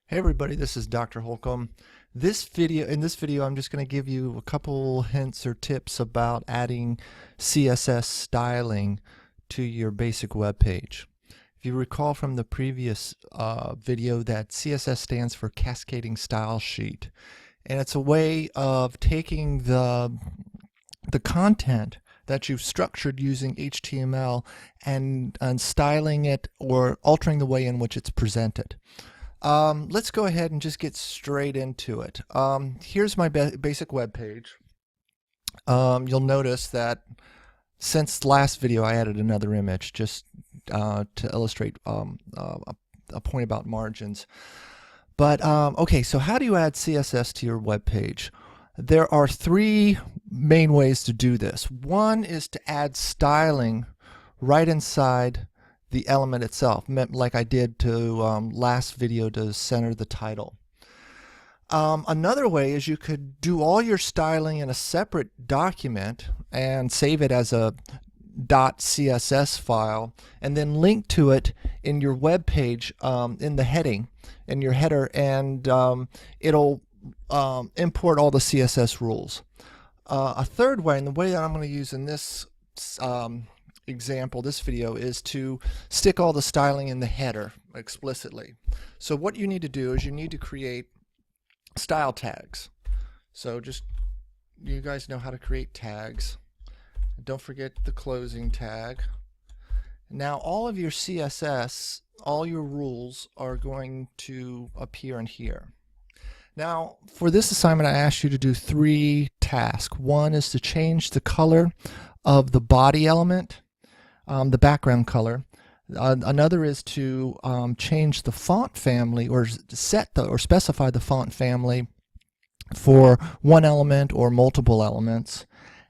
Hey everybody, this is Dr. Holcomb. In this video, I'm just going to give you a couple hints or tips about adding CSS styling to your basic web page. If you recall from the previous video, that CSS stands for Cascading Style Sheet, and it's a way of taking the content that you've structured using HTML and styling it or altering the way in which it's presented. Let's go ahead and just get straight into it. Here's my basic web page. You'll notice that since the last video I added another image just to illustrate a point about margins. But okay, so how do you add CSS to your web page? There are three main ways to do this. One is to add styling right inside the element itself, like I did to last video to center the title. Another way is you could do all your styling in a separate document and save it as a .css file and then link to it in your web page in the heading, in your header, and it'll import all the CSS rules. A third way, and the way that I'm going to use in this example, this video, is to stick all the styling in the header explicitly. So what you need to do is you need to create style tags. So just, you guys know how to create tags. Don't forget the closing tag. Now all of your CSS, all your rules are going to appear in here. Now for this assignment I asked you to do three tasks. One is to change the color of the body element, the background color. Another is to change the font family, or specify the font family for one element or multiple elements,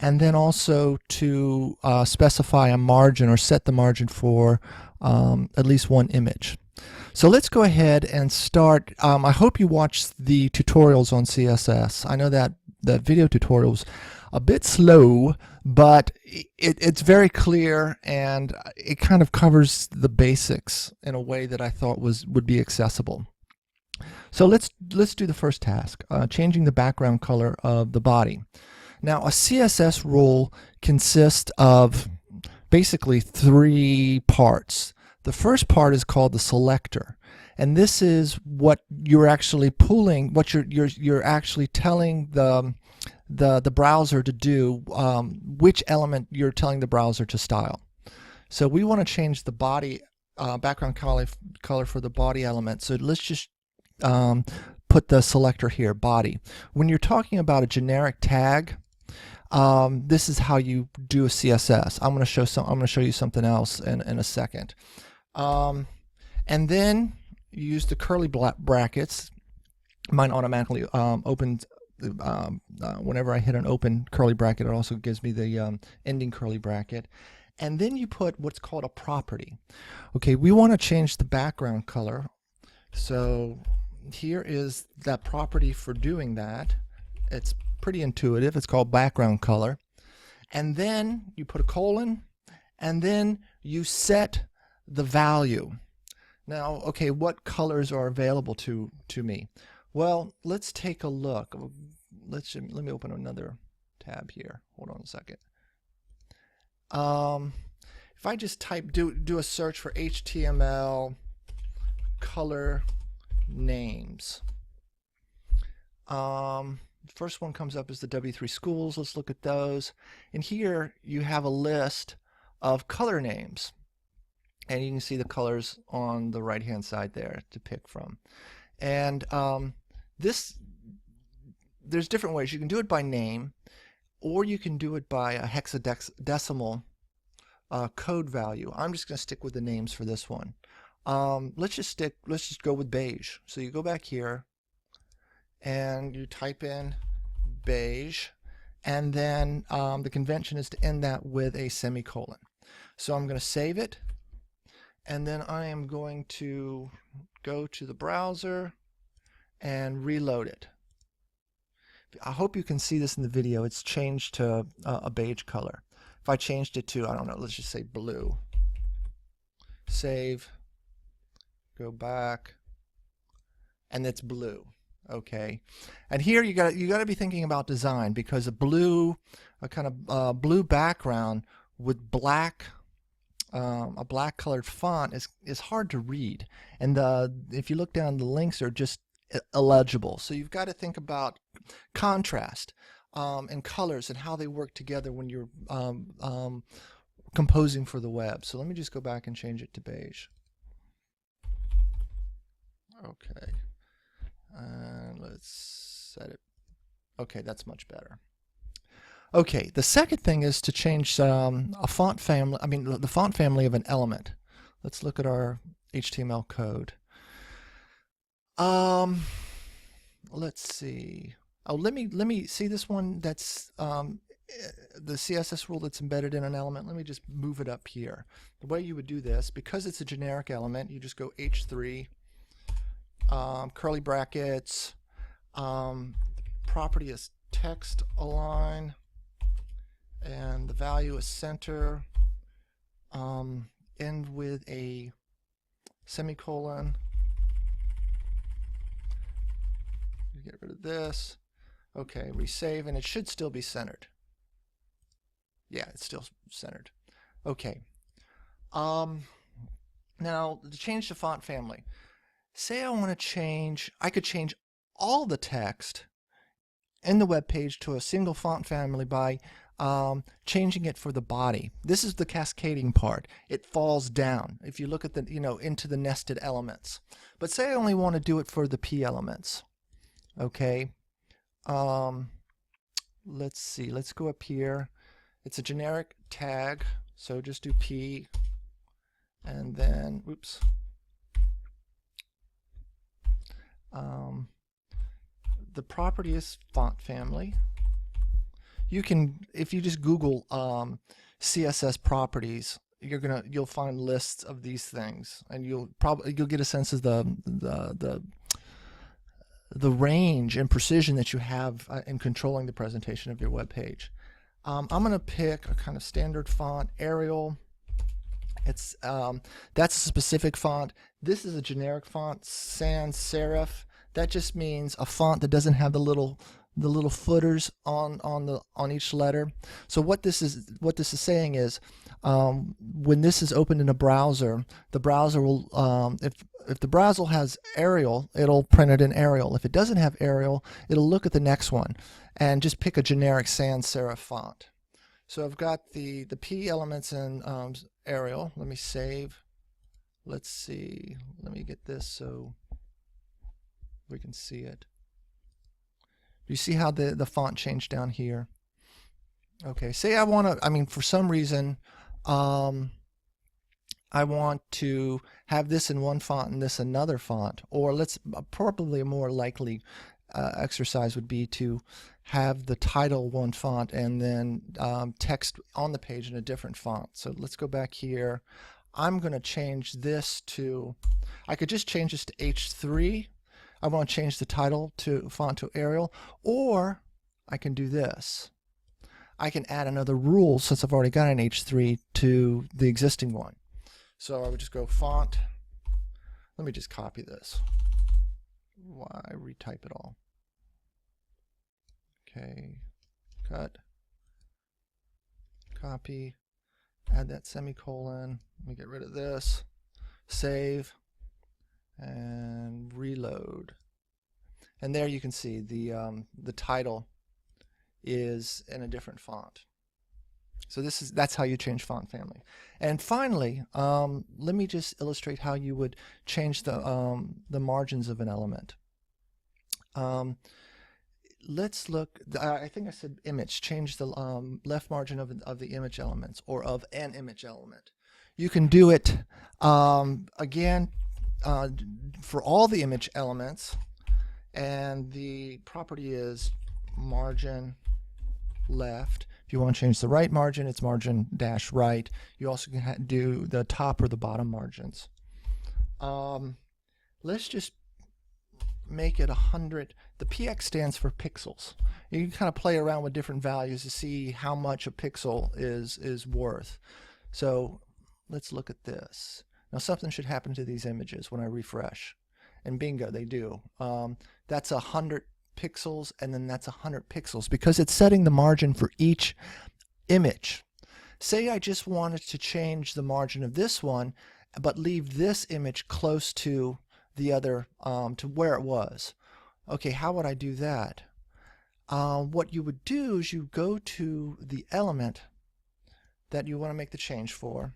and then also to specify a margin or set the margin for at least one image. So let's go ahead and start. I hope you watched the tutorials on CSS. I know that the video tutorials a bit slow, but it's very clear, and it kind of covers the basics in a way that I thought would be accessible. So let's do the first task, changing the background color of the body. Now a CSS rule consists of basically three parts. The first part is called the selector, and this is what you're actually pulling, what you're actually telling the browser to do, which element you're telling the browser to style. So we want to change the body background color for the body element. So let's just put the selector here, body. When you're talking about a generic tag, this is how you do a CSS. I'm going to show you something else in a second. And then you use the curly brackets. Mine automatically opens whenever I hit an open curly bracket. It also gives me the ending curly bracket. And then you put what's called a property. Okay, we want to change the background color. So here is that property for doing that. It's pretty intuitive. It's called background color. And then you put a colon, and then you set the value. Now, okay, what colors are available to me? Well, let's take a look. Let me open another tab here. Hold on a second. If I just do a search for HTML color names, first one comes up is the W3 schools. Let's look at those. And here you have a list of color names, and you can see the colors on the right hand side there to pick from. And there's different ways. You can do it by name, or you can do it by a hexadecimal code value. I'm just going to stick with the names for this one. Let's just go with beige. So you go back here and you type in beige, and then the convention is to end that with a semicolon. So I'm going to save it, and then I am going to go to the browser and reload it. I hope you can see this in the video. It's changed to a beige color. If I changed it to, I don't know, let's just say blue. Save, go back, and it's blue. Okay, and here you got to be thinking about design, because a blue, blue background with black, a black colored font is hard to read, and if you look down, the links are just illegible. So you've got to think about contrast and colors and how they work together when you're composing for the web. So let me just go back and change it to beige. Okay, and let's set it. Okay, that's much better. Okay, the second thing is to change a font family. I mean, the font family of an element. Let's look at our HTML code. Let's see. Oh, let me see this one. That's the CSS rule that's embedded in an element. Let me just move it up here. The way you would do this, because it's a generic element, you just go H3, curly brackets, property is text align, and the value is center, end with a semicolon. Get rid of this. Okay, resave, and it should still be centered. Yeah, it's still centered. Okay. Now, to change the font family, say I want to change, I could change all the text in the web page to a single font family by changing it for the body. This is the cascading part. It falls down if you look at the, into the nested elements. But say I only want to do it for the P elements. Okay. Let's see. Let's go up here. It's a generic tag, so just do P, and then, oops. The property is font family. You can, if you just Google CSS properties, you'll find lists of these things, and you'll get a sense of the range and precision that you have in controlling the presentation of your web page. I'm going to pick a kind of standard font, Arial. It's that's a specific font. This is a generic font, sans serif. That just means a font that doesn't have the little footers on each letter. So what this is saying is, when this is opened in a browser, the browser will, if the browser has Arial, it'll print it in Arial. If it doesn't have Arial, it'll look at the next one and just pick a generic sans serif font. So I've got the P elements in Arial. Let me save. Let's see. Let me get this so we can see it. Do you see how the font changed down here? Okay, say I want to, I mean, for some reason, I want to have this in one font and this another font, or let's probably a more likely exercise would be to have the title one font and then text on the page in a different font. So let's go back here. I'm going to change this to, I could just change this to H3. I want to change the title to font to Arial, or I can do this. I can add another rule, since I've already got an H3, to the existing one. So I would just go font. Let me just copy this. Why retype it all? Okay, cut, copy, add that semicolon. Let me get rid of this. Save. And reload, and there you can see the title is in a different font. So that's how you change font family. And finally, let me just illustrate how you would change the margins of an element. Let's look. I think I said image. Change the left margin of the image elements, or of an image element. You can do it again. For all the image elements, and the property is margin left. If you want to change the right margin, it's margin dash right. You also can do the top or the bottom margins. Let's just make it 100. The PX stands for pixels. You can kind of play around with different values to see how much a pixel is worth. So let's look at this. Now something should happen to these images when I refresh. and bingo, they do. That's 100 pixels, and then that's 100 pixels because it's setting the margin for each image. Say I just wanted to change the margin of this one, but leave this image close to the other, to where it was. Okay, how would I do that? What you would do is you go to the element that you want to make the change for,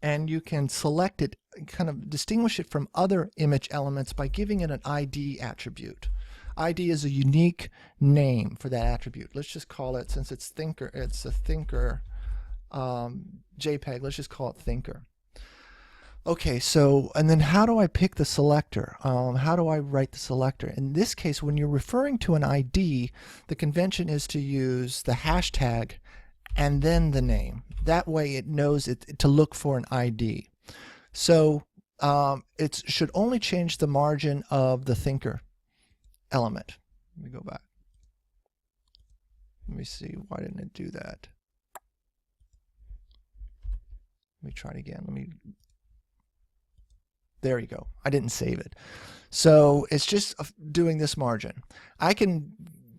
and you can select it, kind of distinguish it from other image elements by giving it an ID attribute. ID is a unique name for that attribute. Let's just call it, since it's Thinker, it's a Thinker JPEG, let's just call it Thinker. Okay, so, and then how do I pick the selector? How do I write the selector? In this case, when you're referring to an ID, the convention is to use the hashtag and then the name. That way it knows to look for an ID. So it should only change the margin of the Thinker element. Let me go back. Let me see, why didn't it do that? Let me try it again. There you go. I didn't save it. So it's just doing this margin. I can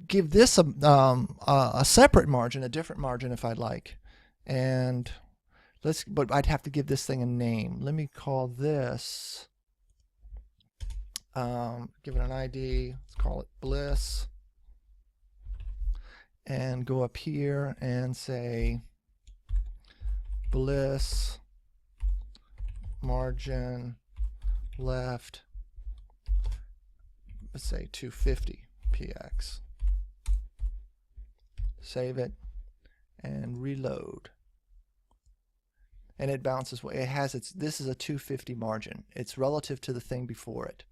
give this a separate margin, a different margin if I'd like. And but I'd have to give this thing a name. Let me call this, give it an ID, let's call it Bliss. And go up here and say Bliss margin left, let's say 250 px. Save it and reload, and it bounces. It has this is a 250 margin. It's relative to the thing before it.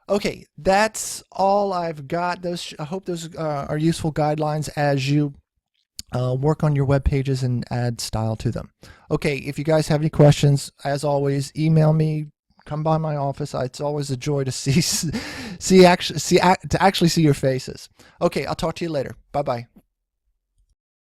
Okay, that's all I've got. I hope those are useful guidelines as you work on your web pages and add style to them. Okay, if you guys have any questions, as always, email me. Come by my office. It's always a joy to actually see your faces. Okay, I'll talk to you later. Bye bye.